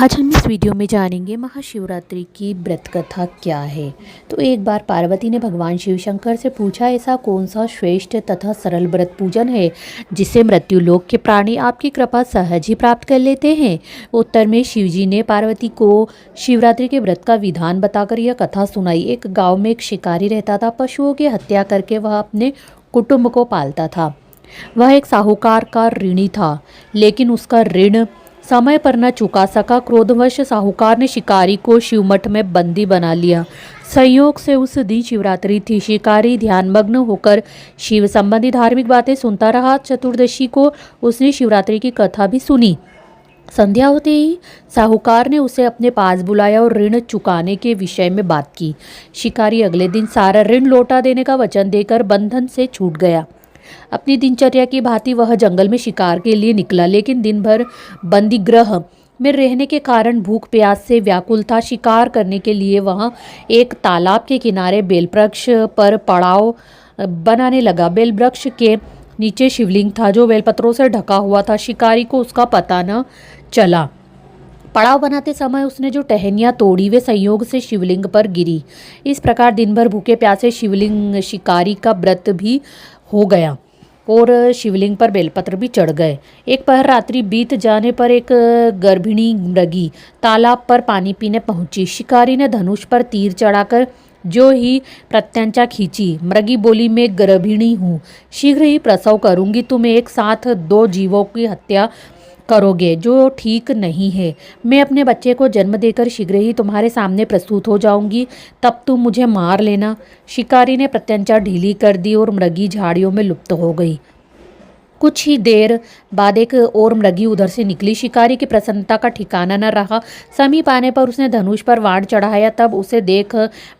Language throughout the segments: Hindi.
आज हम इस वीडियो में जानेंगे महाशिवरात्रि की व्रत कथा क्या है। तो एक बार पार्वती ने भगवान शिव शंकर से पूछा, ऐसा कौन सा श्रेष्ठ तथा सरल व्रत पूजन है जिसे मृत्युलोक के प्राणी आपकी कृपा सहज ही प्राप्त कर लेते हैं। उत्तर में शिवजी ने पार्वती को शिवरात्रि के व्रत का विधान बताकर यह कथा सुनाई। एक गाँव में एक शिकारी रहता था। पशुओं की हत्या करके वह अपने कुटुंब को पालता था। वह एक साहूकार का ऋणी था, लेकिन उसका ऋण समय पर न चुका सका। क्रोधवश साहूकार ने शिकारी को शिवमठ में बंदी बना लिया। संयोग से उस दिन शिवरात्रि थी। शिकारी ध्यानमग्न होकर शिव संबंधी धार्मिक बातें सुनता रहा। चतुर्दशी को उसने शिवरात्रि की कथा भी सुनी। संध्या होते ही साहूकार ने उसे अपने पास बुलाया और ऋण चुकाने के विषय में बात की। शिकारी अगले दिन सारा ऋण लौटा देने का वचन देकर बंधन से छूट गया। अपनी दिनचर्या की भांति वह जंगल में शिकार के लिए निकला, लेकिन दिन भर बंदी गृह में रहने के कारण भूख प्यास से व्याकुल था। शिकार करने के लिए वह एक तालाब के किनारे बेलवृक्ष पर पड़ाव बनाने लगा। बेलवृक्ष के नीचे शिवलिंग था जो बेलपत्रों से ढका हुआ था। शिकारी को उसका पता न चला। पड़ाव बनाते समय उसने जो टहनियाँ तोड़ी वे संयोग से शिवलिंग पर गिरी। इस प्रकार दिन भर भूखे प्यासे शिकारी का व्रत भी हो गया और शिवलिंग पर बेलपत्र भी चढ़ गए। एक पहर रात्रि बीत जाने पर एक गर्भिणी मृगी तालाब पर पानी पीने पहुंची। शिकारी ने धनुष पर तीर चढ़ाकर जो ही प्रत्यंचा खींची। मृगी बोली, मैं गर्भिणी हूँ, शीघ्र ही प्रसव करूंगी। तुम एक साथ दो जीवों की हत्या करोगे जो ठीक नहीं है। मैं अपने बच्चे को जन्म देकर शीघ्र ही तुम्हारे सामने प्रस्तुत हो जाऊंगी, तब तुम मुझे मार लेना। शिकारी ने प्रत्यंचा ढीली कर दी और मृगी झाड़ियों में लुप्त हो गई। कुछ ही देर बाद एक और मृगी उधर से निकली। शिकारी की प्रसन्नता का ठिकाना न रहा। समीप आने पर उसने धनुष पर बाण चढ़ाया। तब उसे देख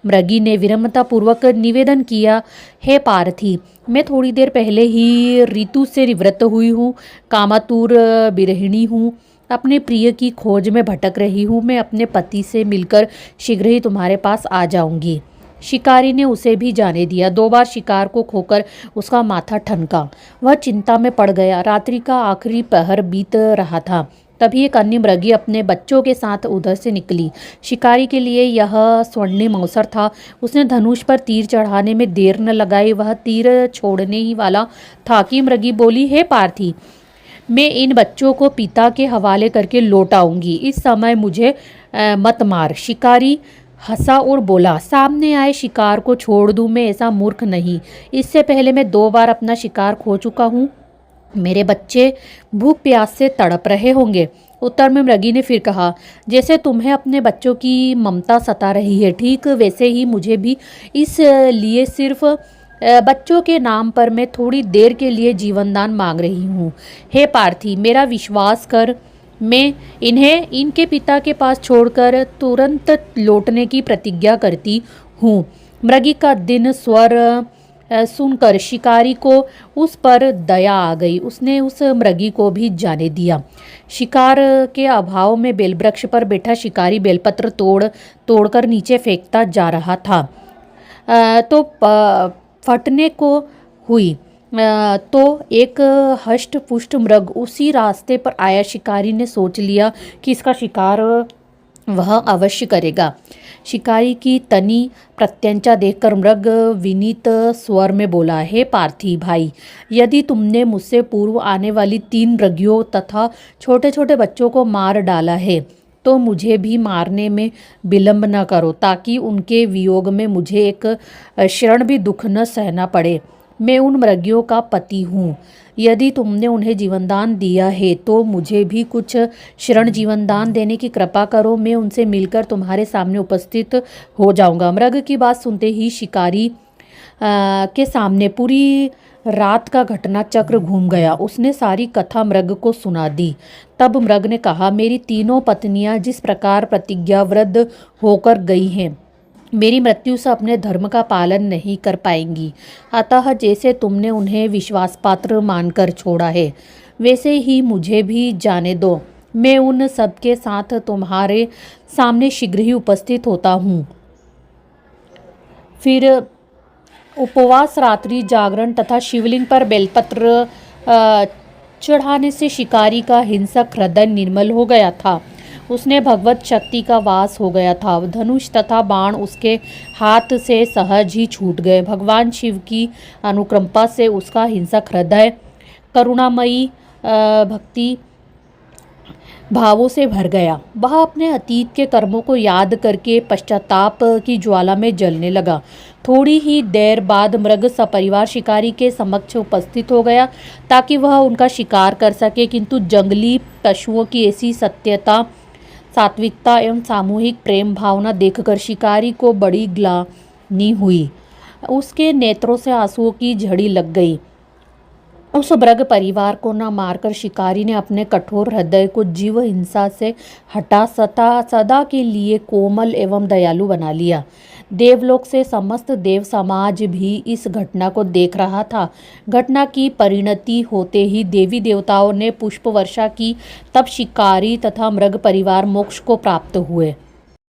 मृगी ने विनम्रता पूर्वक निवेदन किया, हे पार्थी, मैं थोड़ी देर पहले ही ऋतु से निवृत्त हुई हूँ, कामातुर विरहिणी हूँ, अपने प्रिय की खोज में भटक रही हूँ। मैं अपने पति से मिलकर शीघ्र ही तुम्हारे पास आ जाऊंगी। शिकारी ने उसे भी जाने दिया। 2 बार शिकार को खोकर उसका माथा ठनका। वह चिंता में पड़ गया। रात्रि का आखिरी पहर बीत रहा था। तभी एक अन्य मृगी अपने बच्चों के साथ उधर से निकली। शिकारी के लिए यह स्वर्णिम अवसर था। उसने धनुष पर तीर चढ़ाने में देर न लगाई। वह तीर छोड़ने ही वाला था कि मृगी बोली, हे पार्थी, मैं इन बच्चों को पिता के हवाले करके लौट आऊंगी। इस समय मुझे मत मार। शिकारी हंसा और बोला, सामने आए शिकार को छोड़ दूं? मैं ऐसा मूर्ख नहीं। इससे पहले मैं 2 बार अपना शिकार खो चुका हूँ। मेरे बच्चे भूख प्यास से तड़प रहे होंगे। उत्तर में मृगी ने फिर कहा, जैसे तुम्हें अपने बच्चों की ममता सता रही है, ठीक वैसे ही मुझे भी। इसलिए सिर्फ बच्चों के नाम पर मैं थोड़ी देर के लिए जीवनदान मांग रही हूँ। हे पार्थी, मेरा विश्वास कर, मैं इन्हें इनके पिता के पास छोड़कर तुरंत लौटने की प्रतिज्ञा करती हूँ। मृगी का दिन स्वर सुनकर शिकारी को उस पर दया आ गई। उसने उस मृगी को भी जाने दिया। शिकार के अभाव में बेलवृक्ष पर बैठा शिकारी बेलपत्र तोड़कर नीचे फेंकता जा रहा था। तो फटने को हुई तो एक हष्ट पुष्ट मृग उसी रास्ते पर आया। शिकारी ने सोच लिया कि इसका शिकार वह अवश्य करेगा। शिकारी की तनी प्रत्यंचा देखकर मृग विनीत स्वर में बोला, हे पार्थी भाई, यदि तुमने मुझसे पूर्व आने वाली 3 मृगियों तथा छोटे छोटे बच्चों को मार डाला है तो मुझे भी मारने में विलंब न करो, ताकि उनके वियोग में मुझे एक क्षण भी दुख न सहना पड़े। मैं उन मृगियों का पति हूँ। यदि तुमने उन्हें जीवनदान दिया है तो मुझे भी कुछ क्षण जीवनदान देने की कृपा करो। मैं उनसे मिलकर तुम्हारे सामने उपस्थित हो जाऊंगा। मृग की बात सुनते ही शिकारी के सामने पूरी रात का घटना चक्र घूम गया। उसने सारी कथा मृग को सुना दी। तब मृग ने कहा, मेरी 3 पत्नियां जिस प्रकार प्रतिज्ञाबद्ध होकर गई हैं, मेरी मृत्यु से अपने धर्म का पालन नहीं कर पाएंगी। अतः जैसे तुमने उन्हें विश्वासपात्र मानकर छोड़ा है, वैसे ही मुझे भी जाने दो। मैं उन सब के साथ तुम्हारे सामने शीघ्र ही उपस्थित होता हूँ। फिर उपवास, रात्रि जागरण तथा शिवलिंग पर बेलपत्र चढ़ाने से शिकारी का हिंसक हृदय निर्मल हो गया था। उसने भगवत शक्ति का वास हो गया था। धनुष तथा बाण उसके हाथ से सहज ही छूट गए। भगवान शिव की अनुकंपा से उसका हिंसक हृदय करुणामयी भक्ति भावों से भर गया। वह अपने अतीत के कर्मों को याद करके पश्चाताप की ज्वाला में जलने लगा। थोड़ी ही देर बाद मृग सपरिवार शिकारी के समक्ष उपस्थित हो गया ताकि वह उनका शिकार कर सके, किंतु जंगली पशुओं की ऐसी सत्यता, सात्विकता एवं सामूहिक प्रेम भावना देखकर शिकारी को बड़ी ग्लानि हुई। उसके नेत्रों से आंसुओं की झड़ी लग गई। उस मृग परिवार को न मारकर शिकारी ने अपने कठोर हृदय को जीव हिंसा से हटा सदा के लिए कोमल एवं दयालु बना लिया। देवलोक से समस्त देव समाज भी इस घटना को देख रहा था। घटना की परिणति होते ही देवी देवताओं ने पुष्प वर्षा की, तब शिकारी तथा मृग परिवार मोक्ष को प्राप्त हुए।